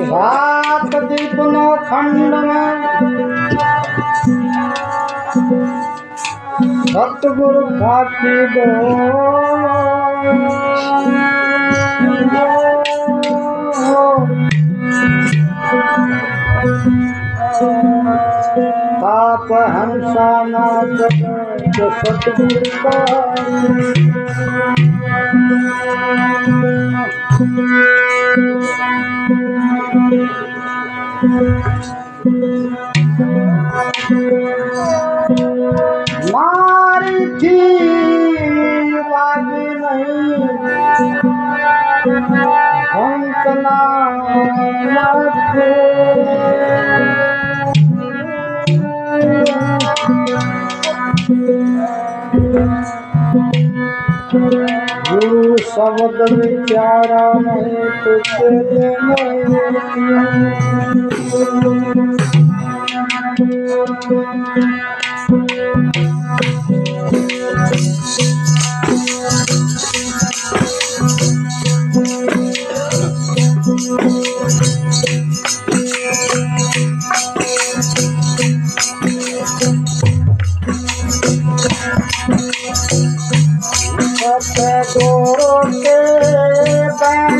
रात दीपनो खंड में सतगुरु खाती दो ताप हंसा नाच जो सतगुरु का मारी थी लागी नहीं भंकना गुरु शब्द विचारा नहीं तुझे गुरु के बन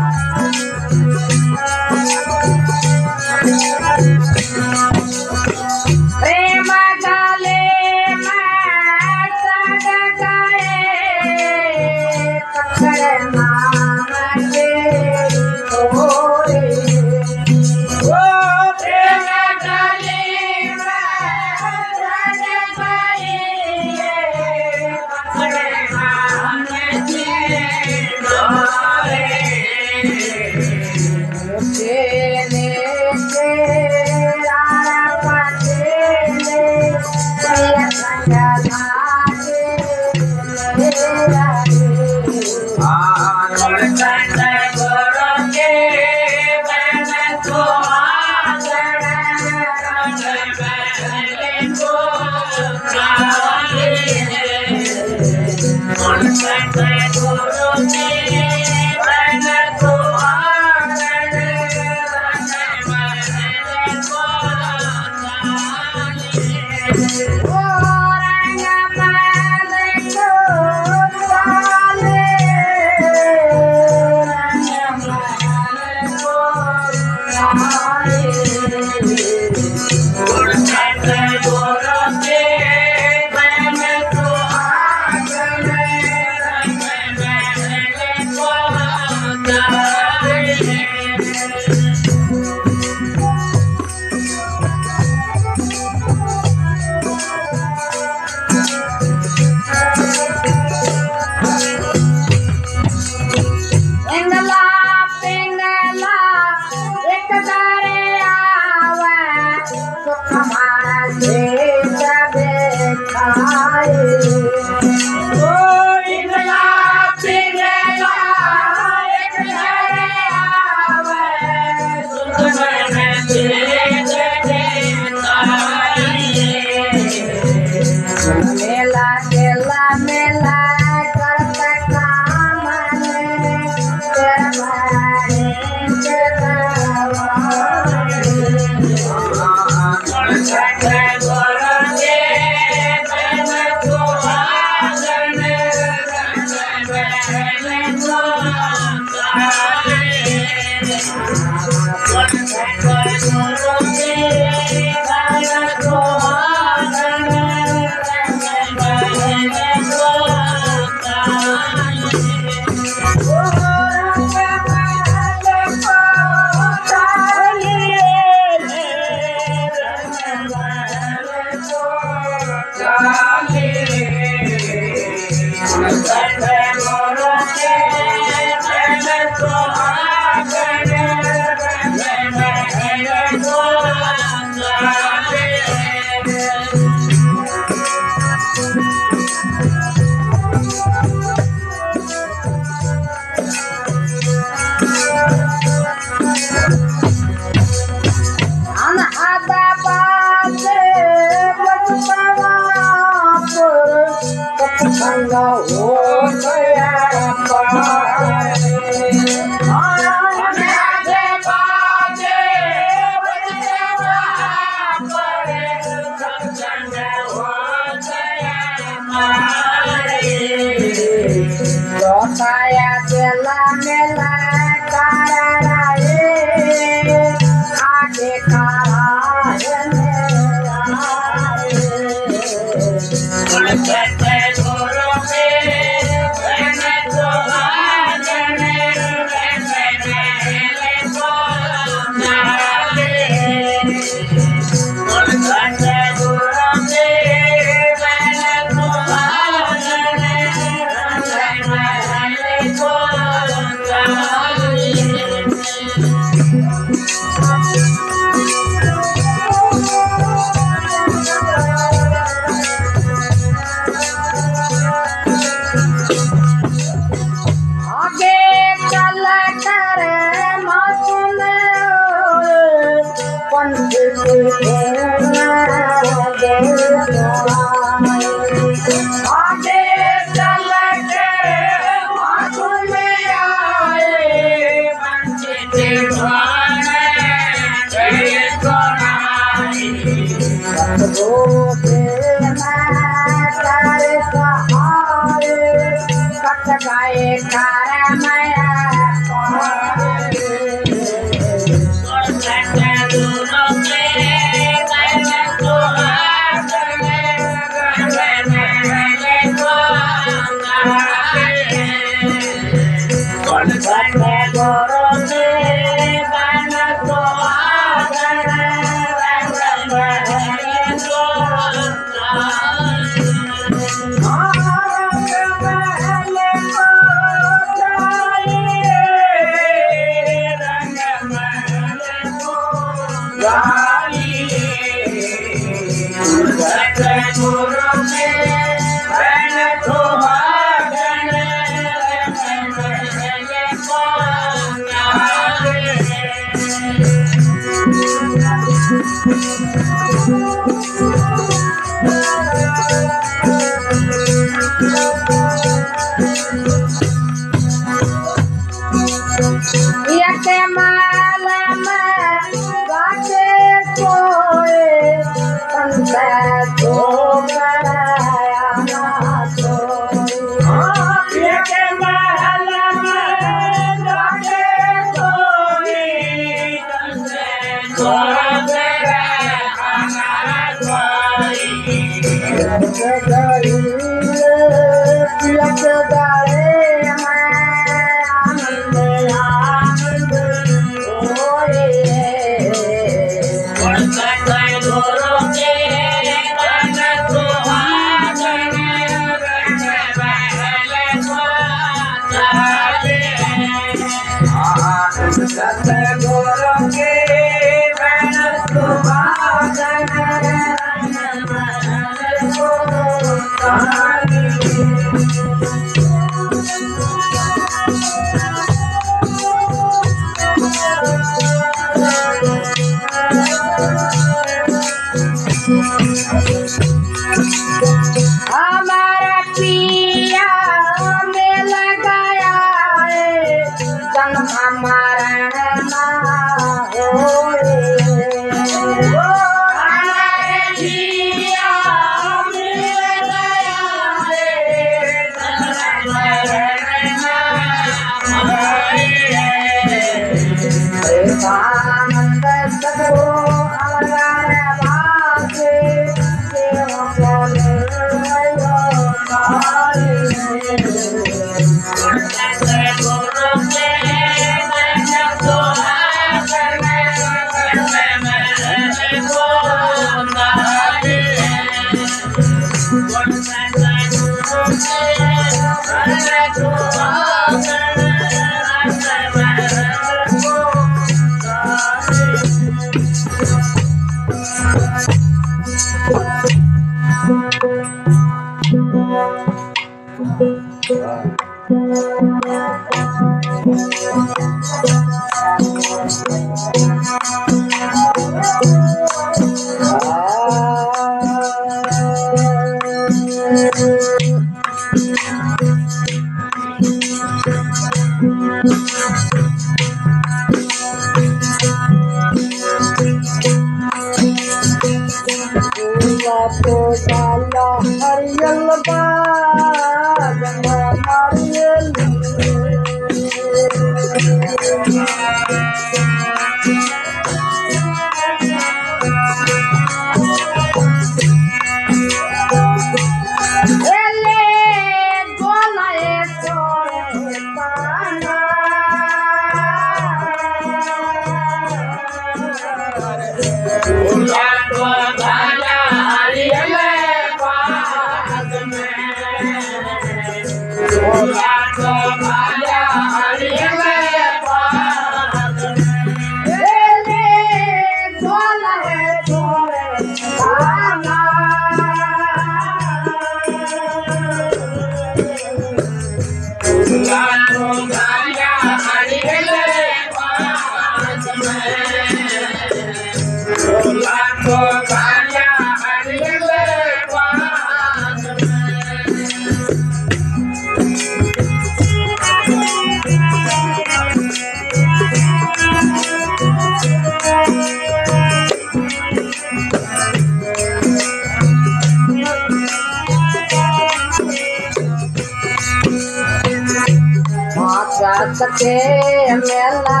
सके मेला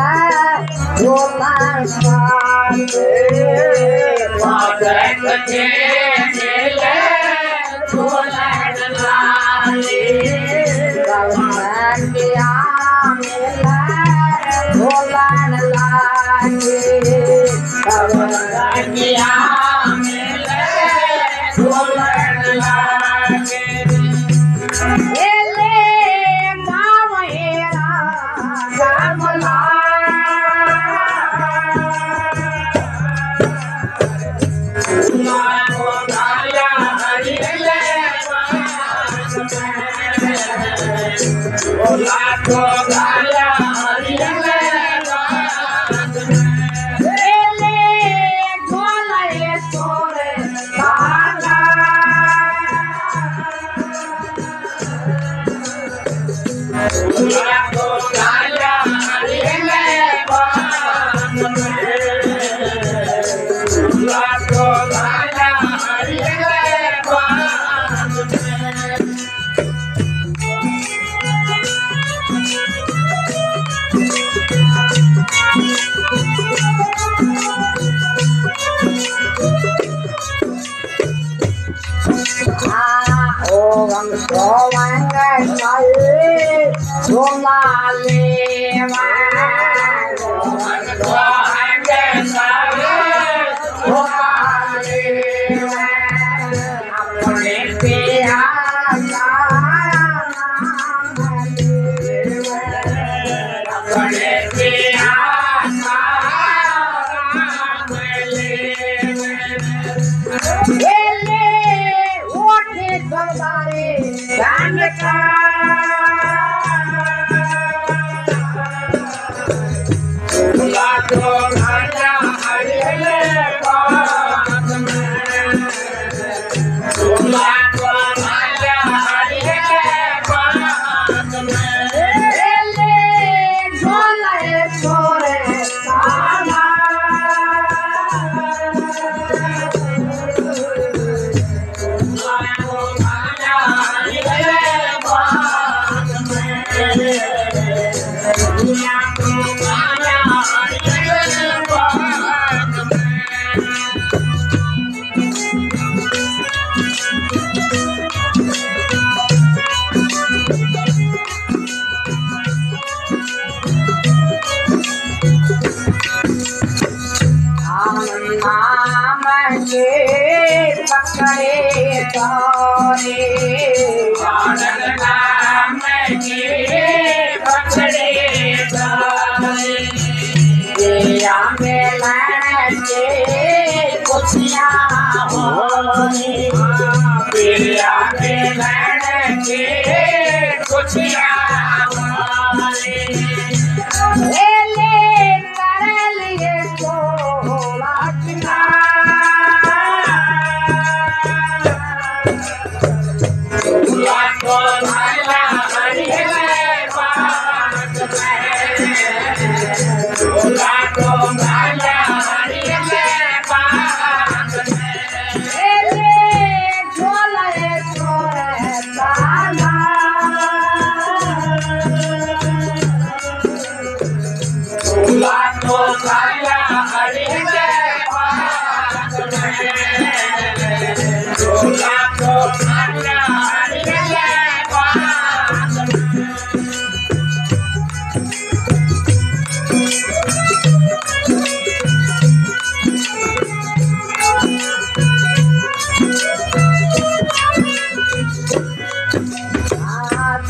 झोला साथे सके मेला झोला लाले गया मेला झोला लागे गया मेला झोला लागे La को काया हरि के पास में झूला को काया हरि के पास में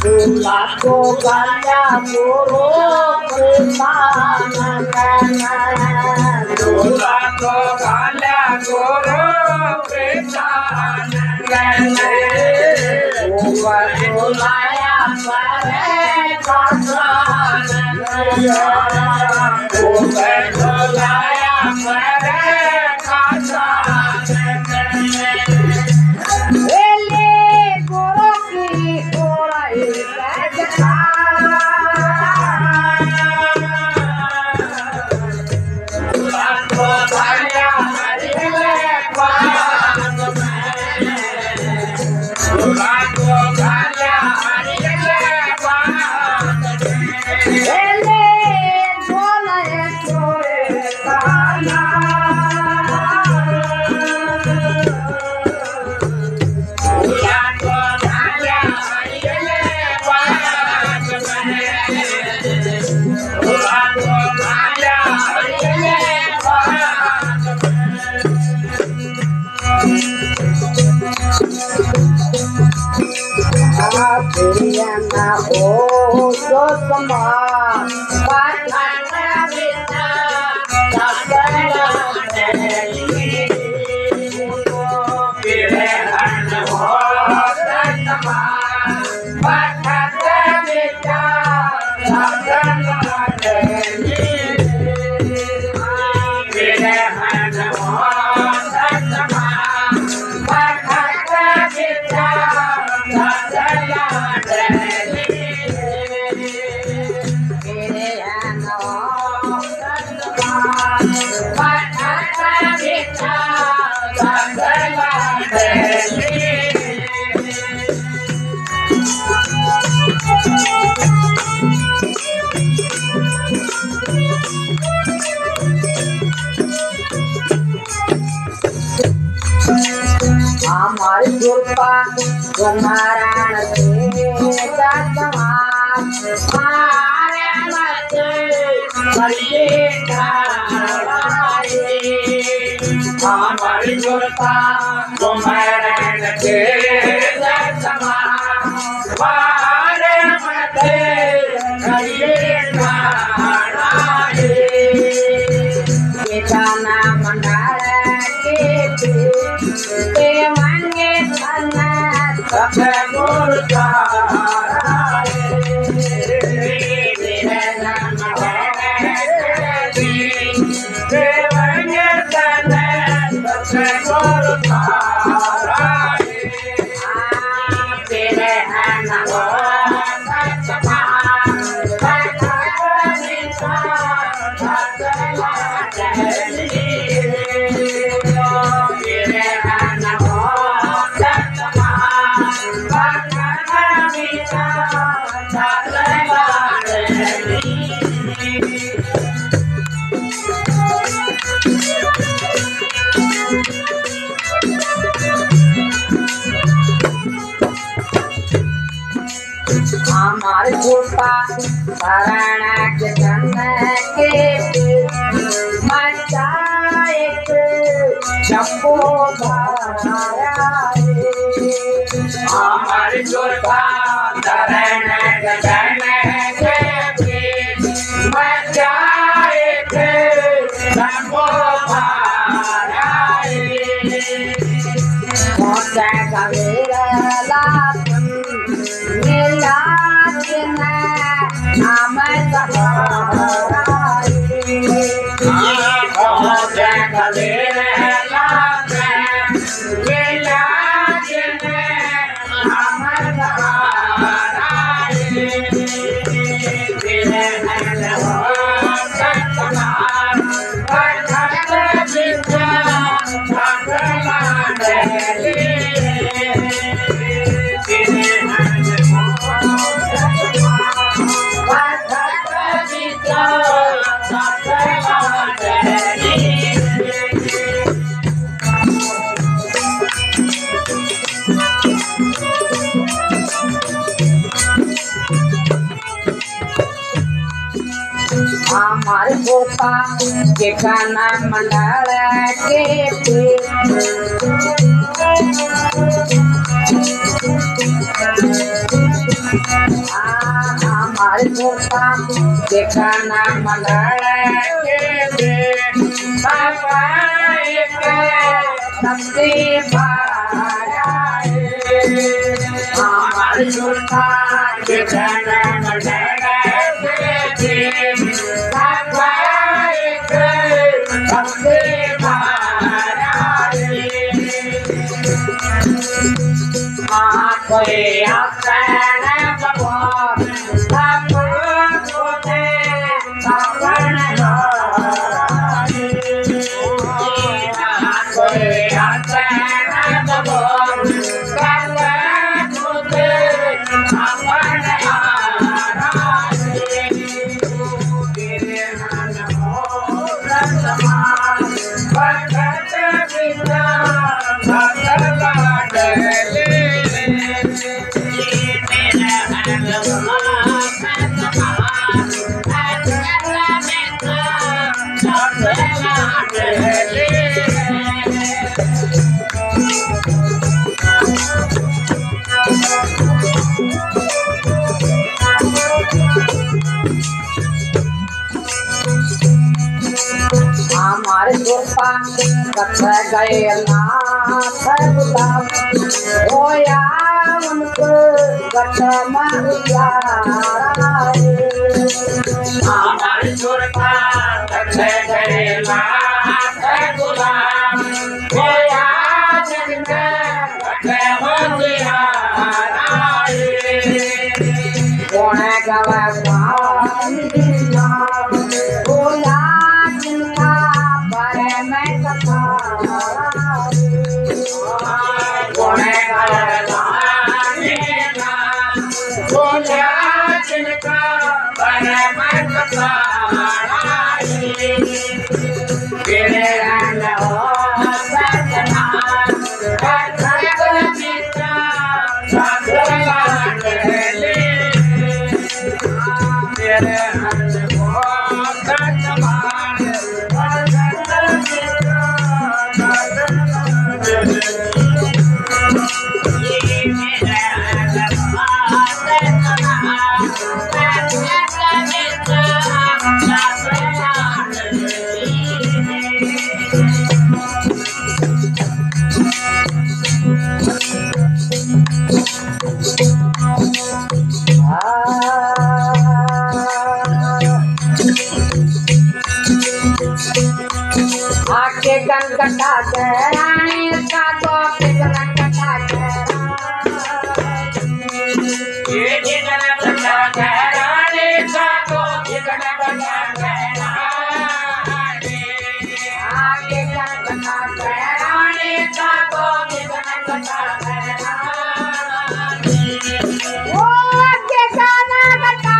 झूला को काया गुरु कृष्ण झूला को काया गुरु कृष्ण झूलाया परे झूलाया परे गुरु की Priyana oh sotama patana vita sakala deli pirana oh sotama patana vita sakala deli pirana oh sotama patana vita हमारी गुरपा कुमारान से जातमा मारे मत बलिए हमारी गुरपा कुमारान से जातमा मारे मत बलिए गाना मंडाल के मांगे धना सब गुरु हमारे गोपा शरणा के जन के मचाए शंभो धारा हमारे गोपा शरणा के जन के मचाए शंभो धारा मोचा कबीरा लातन हमारे गोपा के गाना मंडल के हमारे गोपा के गाना मंडल के बाबा एक सबसे भाया हमारे गोपा के गाना मंडल हमारे गोपा कथ गए नाथ गुलाब होया उनको कथ मारिया हमारे गोपा कथ गए नाथ गुलाब होया उनको कथ मारिया कौन गवा आके गनगटा रानी का तो गनगटा ये गनगटा रानी का तो गनगटा आके गनगटा रानी का तो गनगटा ओ के गनगटा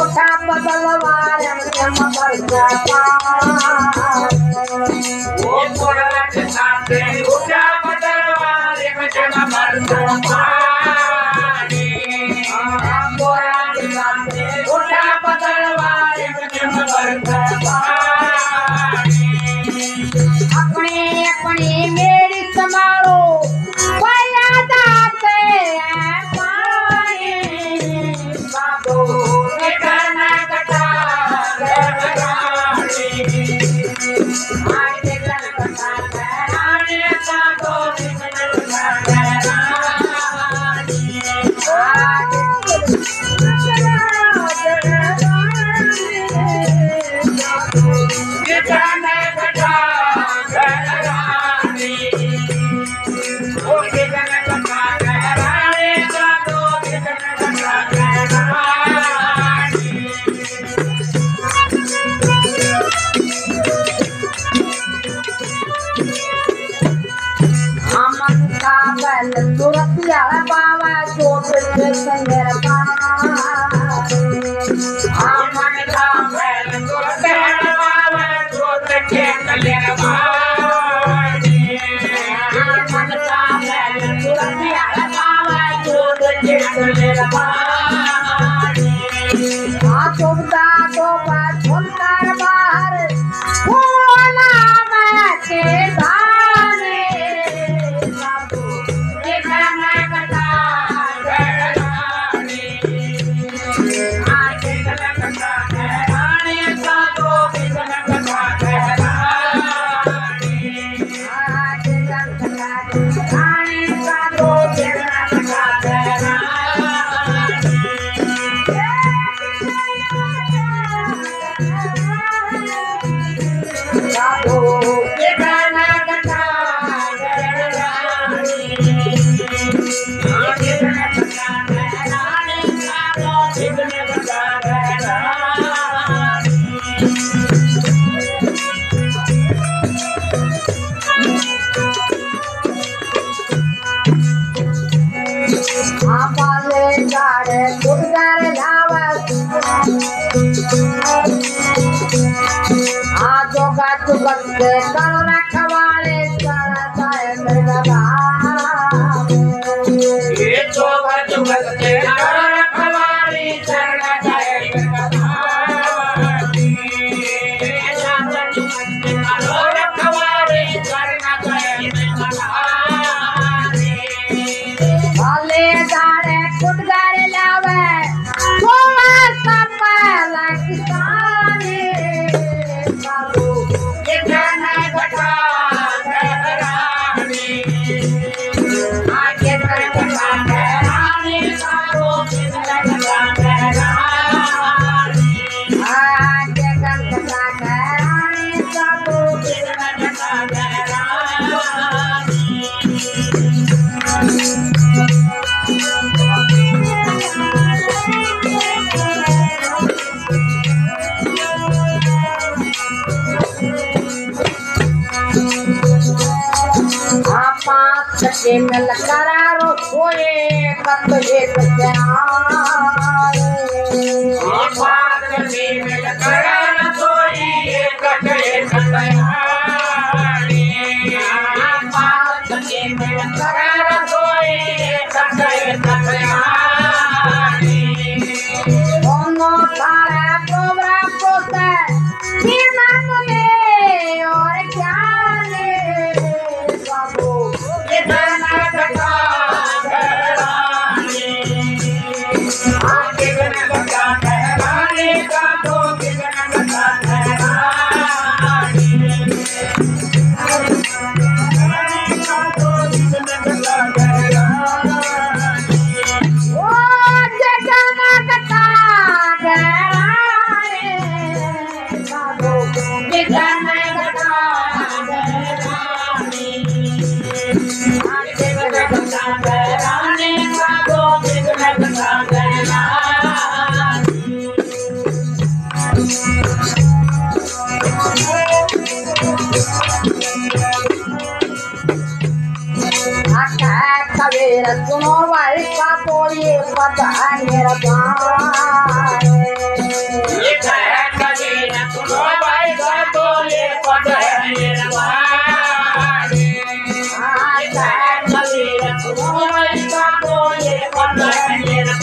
उठा बदलवार उठा अपनी अपनी मेरी समारो पानी बाबू संगर आमन का बैल को दहड़वावे जोत के कल्याणवाणी आमन का बैल को दहड़वावे जोत के कल्याणवाणी तुमका तो सुंदर बाहर फूला में के दाने बंदे कर रखवाले चढ़ता है मृगदा ये तो बंदे कर रखवाले चढ़ता है मृगदा रखवाले चढ़ता है मृगदा भले दाड़े खुदगारे लावे थोड़ा सा पहला किसाने के मिल करारो सोए कब एक बात के मिल करारो सोए कब एक बात के मिल करारो सोए कब एक दोनों सारा प्रोग्राम होता है जीवन में और ज्ञान बाबू सुनो भाई का तो ये पता है मेरा ये है कबीर सुनो भाई का तो ये पता है मेरा कबीर सुनो भाई का तो ये पता है मेरा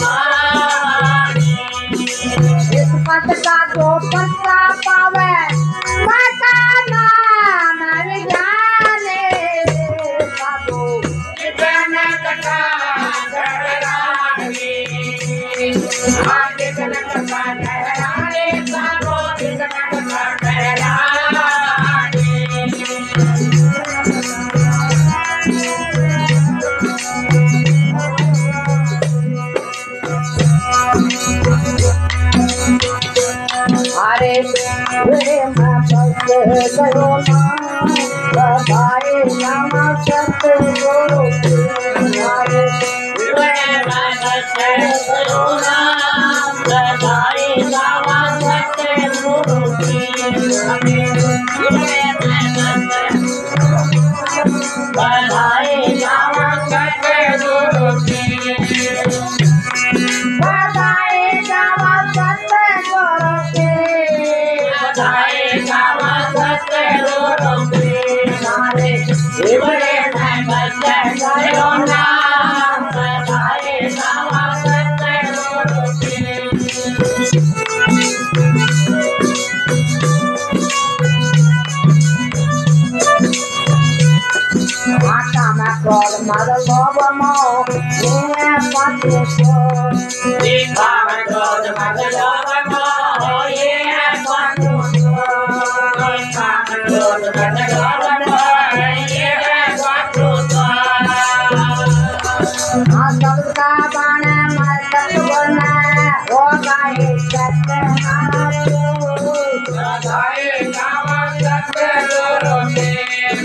इस पद का जो पत्ता पावे माता नाम विज्ञाने बाबू अरे माता करो ना बताए नाम सत्य गुरु मारा लोभ मोह ये पाते को काम क्रोध मद लोभ मोह ये पाते को काम क्रोध मद लोभ मोह ये पाते को सबका बाण मस्तक बना हो गए सत्य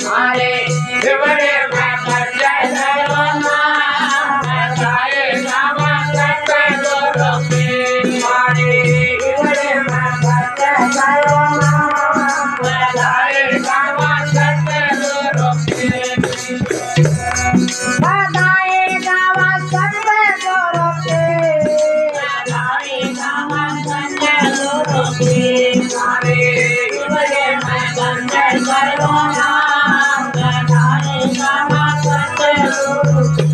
मारे विवरे माता जय सर्वना बताए नाम सत्य गुरु के मारे विवरे माता जय सर्वना बताए नाम सत्य गुरु के बताए गावा सत्य गुरु के बताए नाम सत्य गुरु के मारे विवरे माता जय सर्वना बताए नाम सत्य गुरु के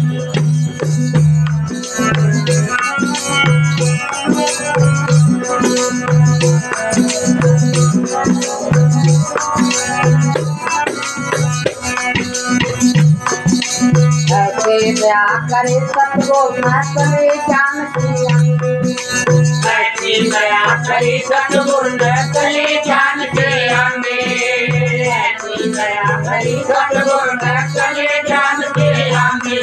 ऐसे ब्याह करे सतगुरु नसले जान की ऐसी दया करी सतगुरु नसले जान के अंगे ऐसी दया करी सतगुरु नसले जान के अंगे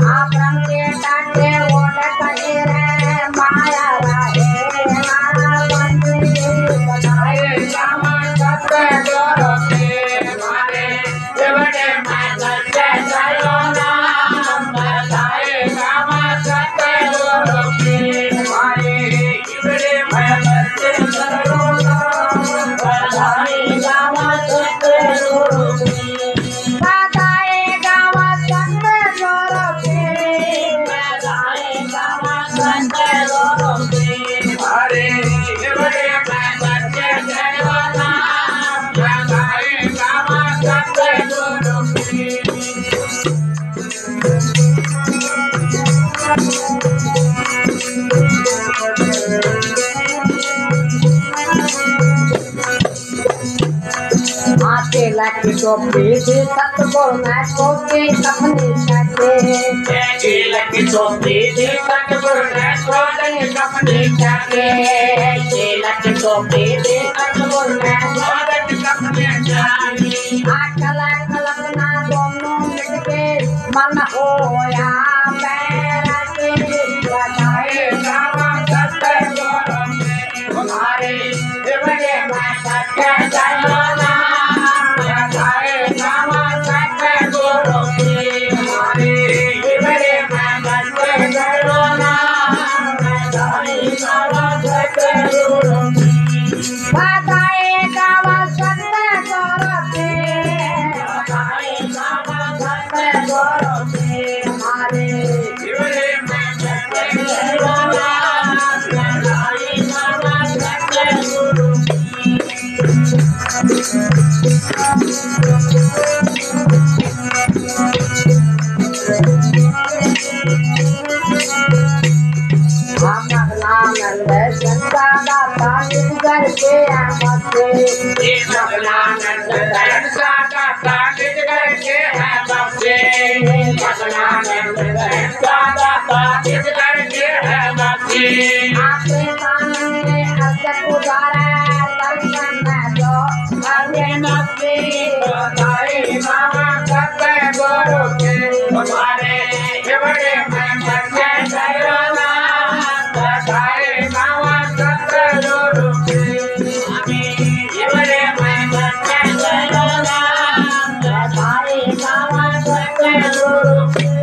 आप रंगे टाटे ओट कहे रे माया रहे नाना बंदे बताए नाम सत्य गुरु के मारे देवटे माता जय सर्वना बताए नाम सत्य गुरु के मारे देवटे माता जय सर्वना बताए नाम सत्य गुरु के बताए गावा सत्य गुरु के बताए नाम सत्य गुरु के मारे देवटे माता जय सर्वना बताए नाम सत्य गुरु के आते लाके टोपी से सतगुरु मैं कोके अपने साथे तिलक टोपी दे सतगुरु ने सोदन कपड़े जाके तिलक टोपी दे सतगुरु ने सोदन कपड़े जाके आकला कलपना दोनों मिलके मन होया पैरा के बताए नाम सत्य गुरु के हमारे देवरे माता जय सर्वना बताए नाम सत्य गुरु के हमारे देवरे माता जय सर्वना बताए नाम सत्य गुरु के बताए गावा सत्य गुरु के बताए नाम सत्य गुरु के हमारे देवरे माता जय सर्वना बताए नाम सत्य गुरु के नंद गंगा दाता निगर के आमते भगवानंद धर्म सादा साकित करके है बसे भगवानंद धर्म सादा साकित करके है बसे आपके सामने अजक उदारा दर्शन में जो अरे नफी बताए नाम सत्य गुरु के हमारे बड़े में बच्चे सर्वना बताए नाम सत्य गुरु के बड़े में बच्चे सर्वना बताए नाम सत्य गुरु के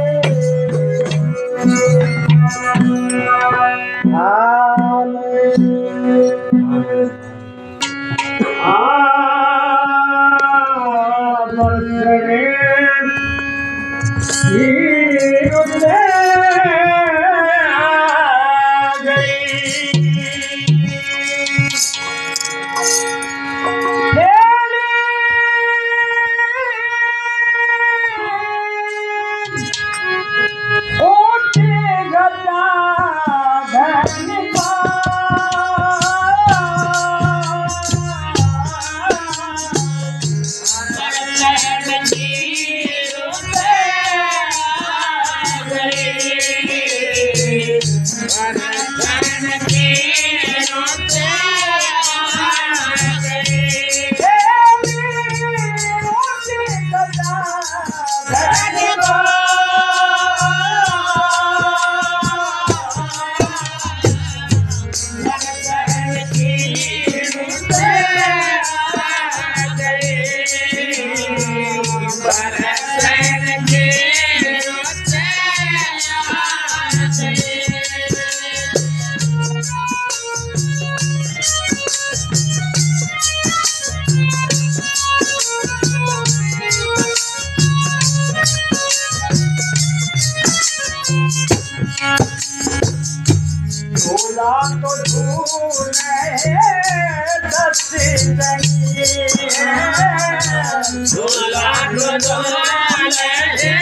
झूला तो झूले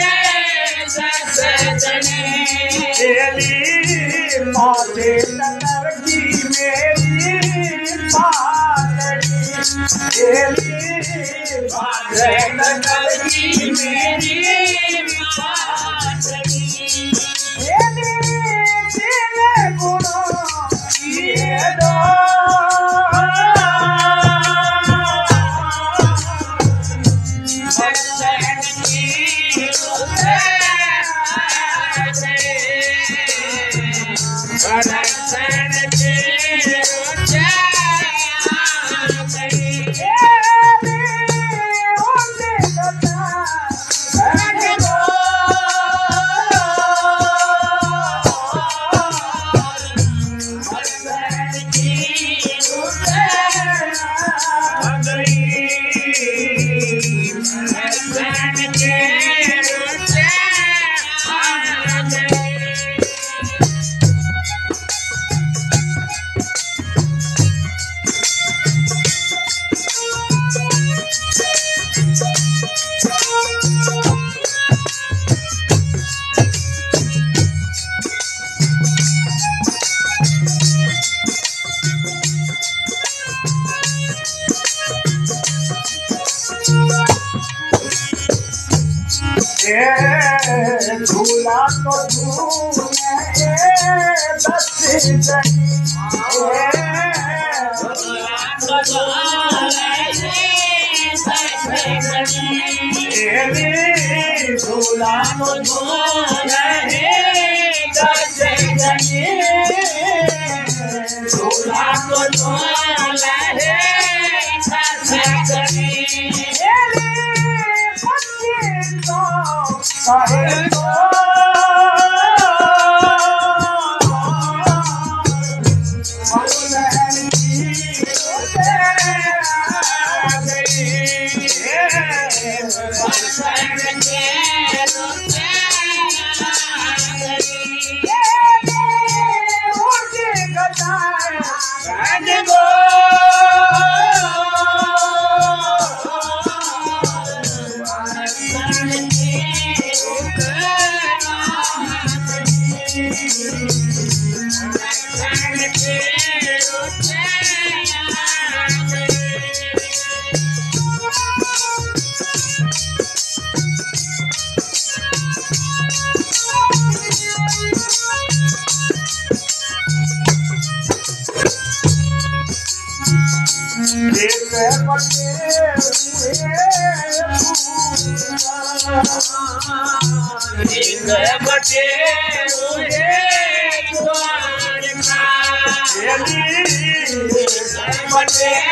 माथे नगर की मेरी पालड़ी माथे नगर की मेरी पालड़ी झूला तो झूले झूला तो झूले झूला तो झूले बटे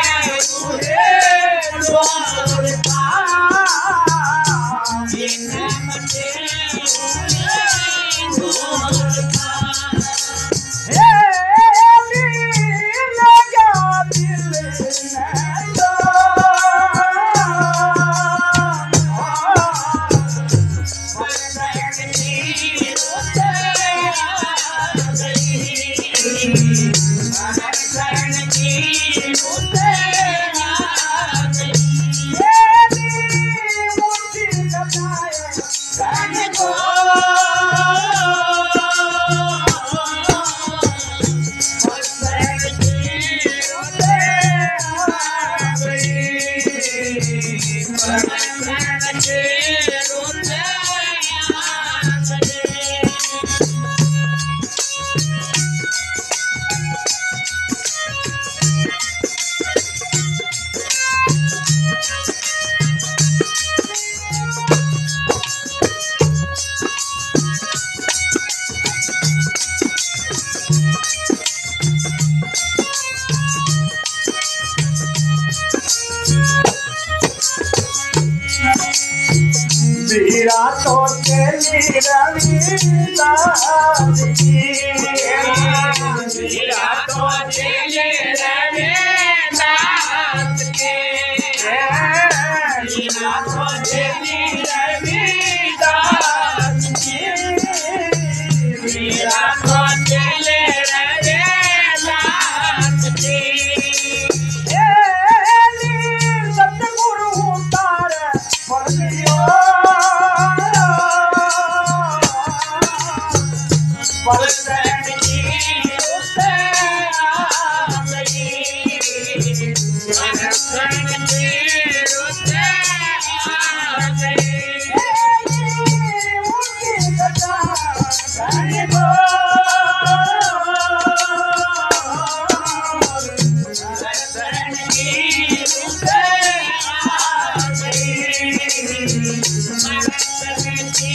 वीरा तो चली रविदास की वीरा तो चले रविदास के वीरा तो चले रविदास के वीरा तो चले रविदास के मक्खन की रुत आ गई। उनकी कथा कहने को मक्खन की रुत आ गई। मक्खन की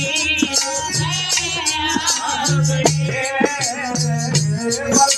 रुत आ गई।